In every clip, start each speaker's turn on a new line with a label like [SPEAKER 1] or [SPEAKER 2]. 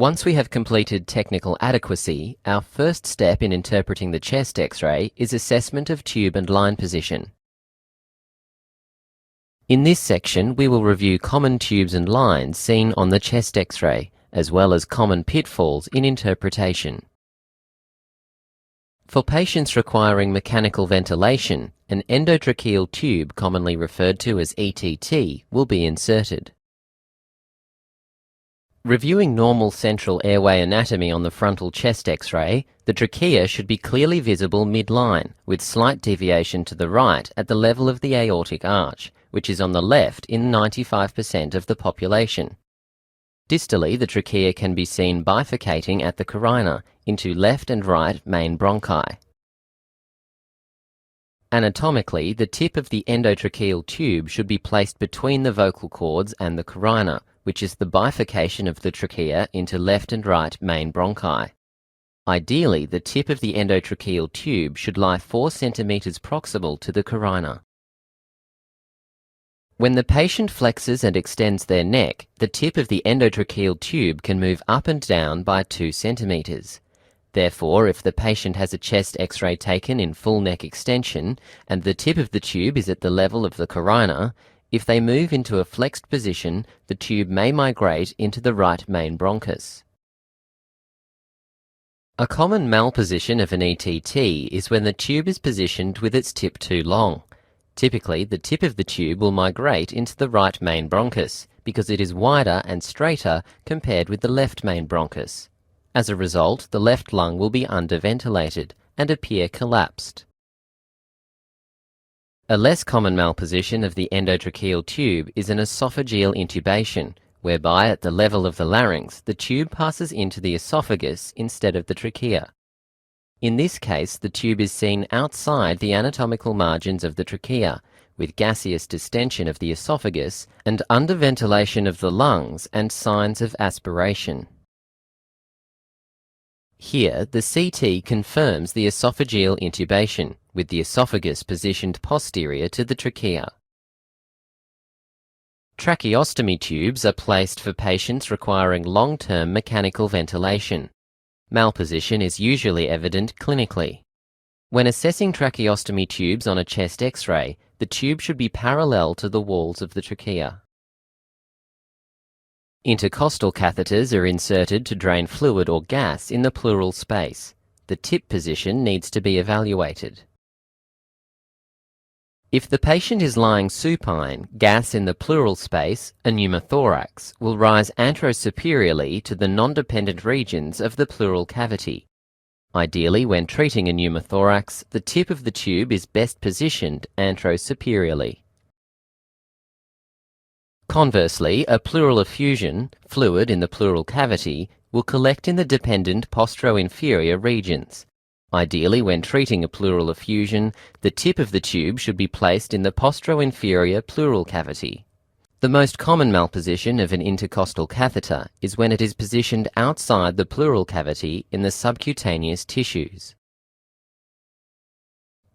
[SPEAKER 1] Once we have completed technical adequacy, our first step in interpreting the chest X-ray is assessment of tube and line position. In this section, we will review common tubes and lines seen on the chest X-ray, as well as common pitfalls in interpretation. For patients requiring mechanical ventilation, an endotracheal tube, commonly referred to as ETT, will be inserted. Reviewing normal central airway anatomy on the frontal chest X-ray, the trachea should be clearly visible midline, with slight deviation to the right at the level of the aortic arch, which is on the left in 95% of the population. Distally, the trachea can be seen bifurcating at the carina into left and right main bronchi. Anatomically, the tip of the endotracheal tube should be placed between the vocal cords and the carina, which is the bifurcation of the trachea into left and right main bronchi. Ideally, the tip of the endotracheal tube should lie 4 centimeters proximal to the carina. When the patient flexes and extends their neck, the tip of the endotracheal tube can move up and down by 2 centimeters. Therefore, if the patient has a chest X-ray taken in full neck extension and the tip of the tube is at the level of the carina, if they move into a flexed position, the tube may migrate into the right main bronchus. A common malposition of an ETT is when the tube is positioned with its tip too long. Typically, the tip of the tube will migrate into the right main bronchus because it is wider and straighter compared with the left main bronchus. As a result, the left lung will be underventilated and appear collapsed. A less common malposition of the endotracheal tube is an esophageal intubation, whereby at the level of the larynx, the tube passes into the esophagus instead of the trachea. In this case, the tube is seen outside the anatomical margins of the trachea, with gaseous distension of the esophagus and underventilation of the lungs and signs of aspiration. Here, the CT confirms the esophageal intubation, with the esophagus positioned posterior to the trachea. Tracheostomy tubes are placed for patients requiring long-term mechanical ventilation. Malposition is usually evident clinically. When assessing tracheostomy tubes on a chest X-ray, the tube should be parallel to the walls of the trachea. Intercostal catheters are inserted to drain fluid or gas in the pleural space. The tip position needs to be evaluated. If the patient is lying supine, gas in the pleural space, a pneumothorax, will rise anterosuperiorly to the non-dependent regions of the pleural cavity. Ideally, when treating a pneumothorax, the tip of the tube is best positioned anterosuperiorly. Conversely, a pleural effusion, fluid in the pleural cavity, will collect in the dependent postero-inferior regions. Ideally, when treating a pleural effusion, the tip of the tube should be placed in the postero-inferior pleural cavity. The most common malposition of an intercostal catheter is when it is positioned outside the pleural cavity in the subcutaneous tissues.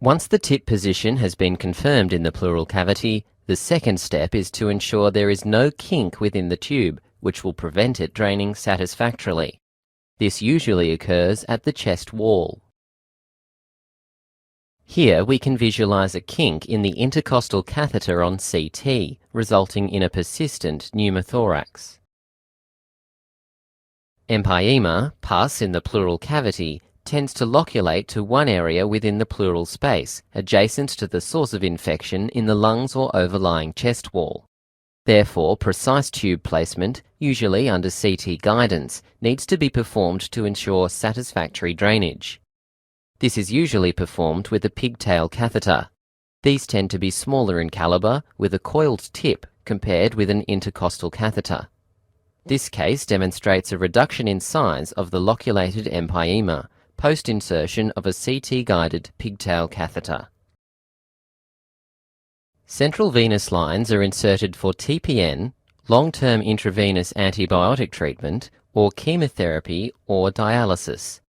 [SPEAKER 1] Once the tip position has been confirmed in the pleural cavity, the second step is to ensure there is no kink within the tube, which will prevent it draining satisfactorily. This usually occurs at the chest wall. Here we can visualize a kink in the intercostal catheter on CT, resulting in a persistent pneumothorax. Empyema, pus in the pleural cavity, tends to loculate to one area within the pleural space, adjacent to the source of infection in the lungs or overlying chest wall. Therefore, precise tube placement, usually under CT guidance, needs to be performed to ensure satisfactory drainage. This is usually performed with a pigtail catheter. These tend to be smaller in caliber, with a coiled tip compared with an intercostal catheter. This case demonstrates a reduction in size of the loculated empyema, post-insertion of a CT-guided pigtail catheter. Central venous lines are inserted for TPN, long-term intravenous antibiotic treatment, or chemotherapy or dialysis.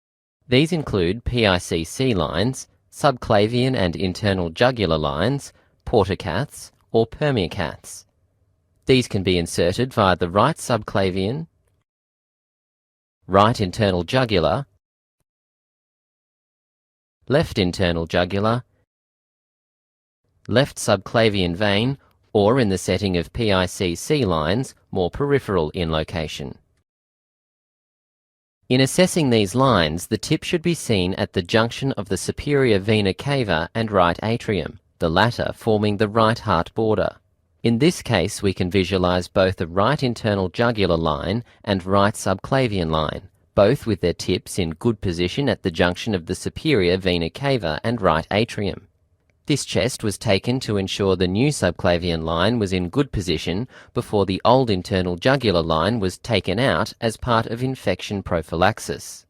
[SPEAKER 1] These include PICC lines, subclavian and internal jugular lines, portacaths, or permeacaths. These can be inserted via the right subclavian right internal jugular, left internal jugular, left subclavian vein, or in the setting of PICC lines, more peripheral in location. In assessing these lines, the tip should be seen at the junction of the superior vena cava and right atrium, the latter forming the right heart border. In this case, we can visualize both the right internal jugular line and right subclavian line, both with their tips in good position at the junction of the superior vena cava and right atrium. This chest was taken to ensure the new subclavian line was in good position before the old internal jugular line was taken out as part of infection prophylaxis.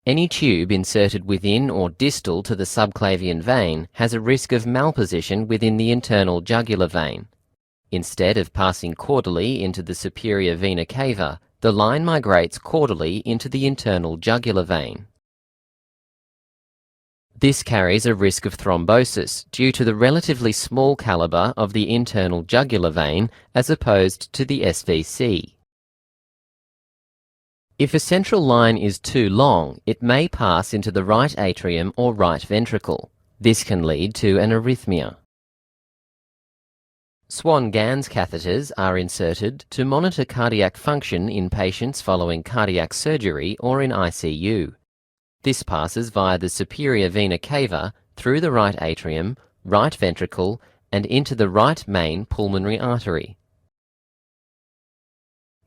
[SPEAKER 1] Any tube inserted within or distal to the subclavian vein has a risk of malposition within the internal jugular vein. Instead of passing caudally into the superior vena cava, the line migrates caudally into the internal jugular vein. This carries a risk of thrombosis due to the relatively small calibre of the internal jugular vein as opposed to the SVC. If a central line is too long, it may pass into the right atrium or right ventricle. This can lead to an arrhythmia. Swan-Ganz catheters are inserted to monitor cardiac function in patients following cardiac surgery or in ICU. This passes via the superior vena cava through the right atrium, right ventricle, and into the right main pulmonary artery,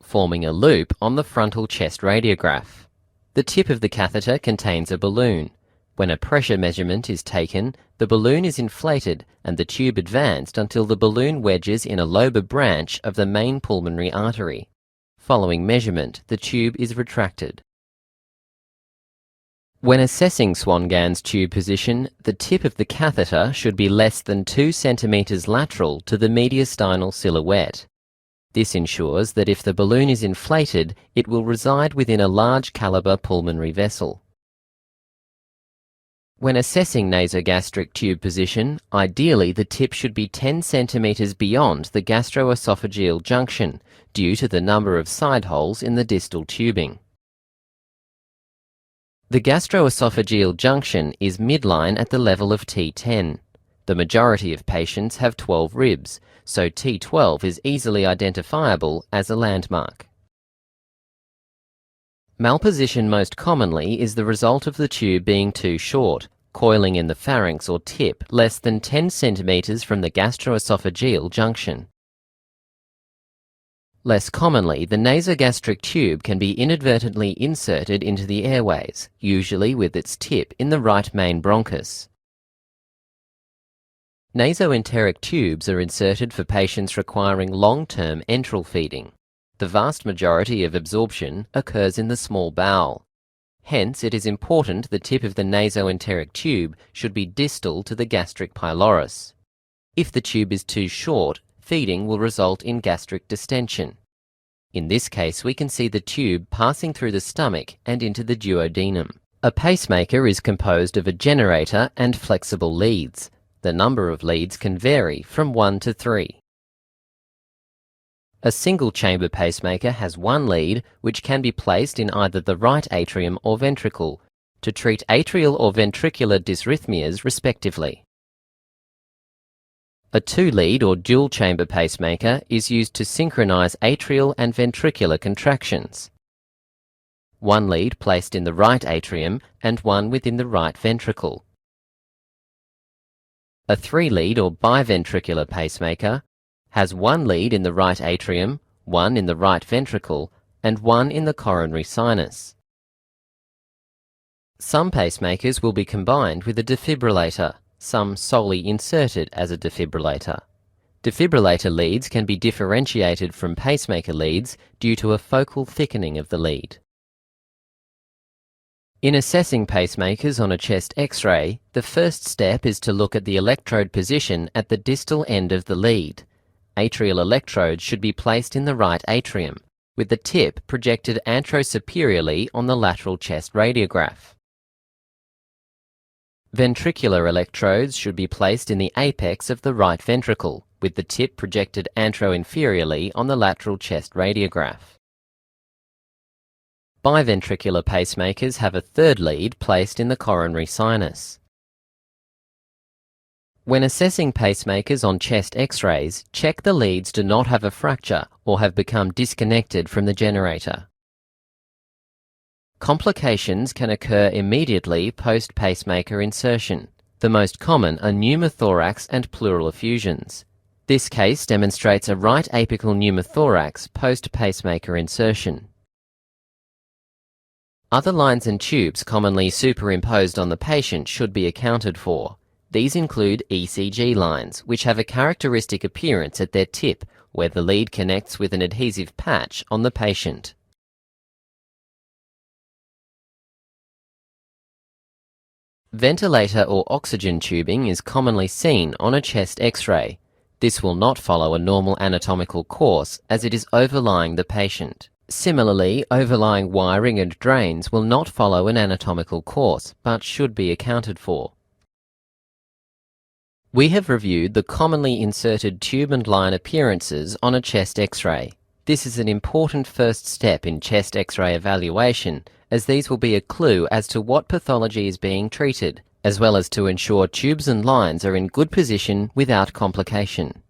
[SPEAKER 1] forming a loop on the frontal chest radiograph. The tip of the catheter contains a balloon. When a pressure measurement is taken, the balloon is inflated and the tube advanced until the balloon wedges in a lobar branch of the main pulmonary artery. Following measurement, the tube is retracted. When assessing Swan-Ganz tube position, the tip of the catheter should be less than 2 cm lateral to the mediastinal silhouette. This ensures that if the balloon is inflated, it will reside within a large calibre pulmonary vessel. When assessing nasogastric tube position, ideally the tip should be 10 cm beyond the gastroesophageal junction due to the number of side holes in the distal tubing. The gastroesophageal junction is midline at the level of T10. The majority of patients have 12 ribs, so T12 is easily identifiable as a landmark. Malposition most commonly is the result of the tube being too short, coiling in the pharynx or tip less than 10 cm from the gastroesophageal junction. Less commonly, the nasogastric tube can be inadvertently inserted into the airways, usually with its tip in the right main bronchus. Nasoenteric tubes are inserted for patients requiring long-term enteral feeding. The vast majority of absorption occurs in the small bowel. Hence, it is important the tip of the nasoenteric tube should be distal to the gastric pylorus. If the tube is too short, feeding will result in gastric distension. In this case, we can see the tube passing through the stomach and into the duodenum. A pacemaker is composed of a generator and flexible leads. The number of leads can vary from 1 to 3. A single-chamber pacemaker has one lead which can be placed in either the right atrium or ventricle to treat atrial or ventricular dysrhythmias respectively. A two-lead or dual-chamber pacemaker is used to synchronize atrial and ventricular contractions. One lead placed in the right atrium and one within the right ventricle. A three-lead or biventricular pacemaker has one lead in the right atrium, one in the right ventricle, and one in the coronary sinus. Some pacemakers will be combined with a defibrillator, some solely inserted as a defibrillator. Defibrillator leads can be differentiated from pacemaker leads due to a focal thickening of the lead. In assessing pacemakers on a chest X-ray, the first step is to look at the electrode position at the distal end of the lead. Atrial electrodes should be placed in the right atrium, with the tip projected anterosuperiorly on the lateral chest radiograph. Ventricular electrodes should be placed in the apex of the right ventricle, with the tip projected anteroinferiorly on the lateral chest radiograph. Biventricular pacemakers have a third lead placed in the coronary sinus. When assessing pacemakers on chest X-rays, check the leads do not have a fracture or have become disconnected from the generator. Complications can occur immediately post-pacemaker insertion. The most common are pneumothorax and pleural effusions. This case demonstrates a right apical pneumothorax post-pacemaker insertion. Other lines and tubes commonly superimposed on the patient should be accounted for. These include ECG lines, which have a characteristic appearance at their tip, where the lead connects with an adhesive patch on the patient. Ventilator or oxygen tubing is commonly seen on a chest X-ray. This will not follow a normal anatomical course as it is overlying the patient. Similarly, overlying wiring and drains will not follow an anatomical course, but should be accounted for. We have reviewed the commonly inserted tube and line appearances on a chest X-ray. This is an important first step in chest X-ray evaluation, as these will be a clue as to what pathology is being treated, as well as to ensure tubes and lines are in good position without complication.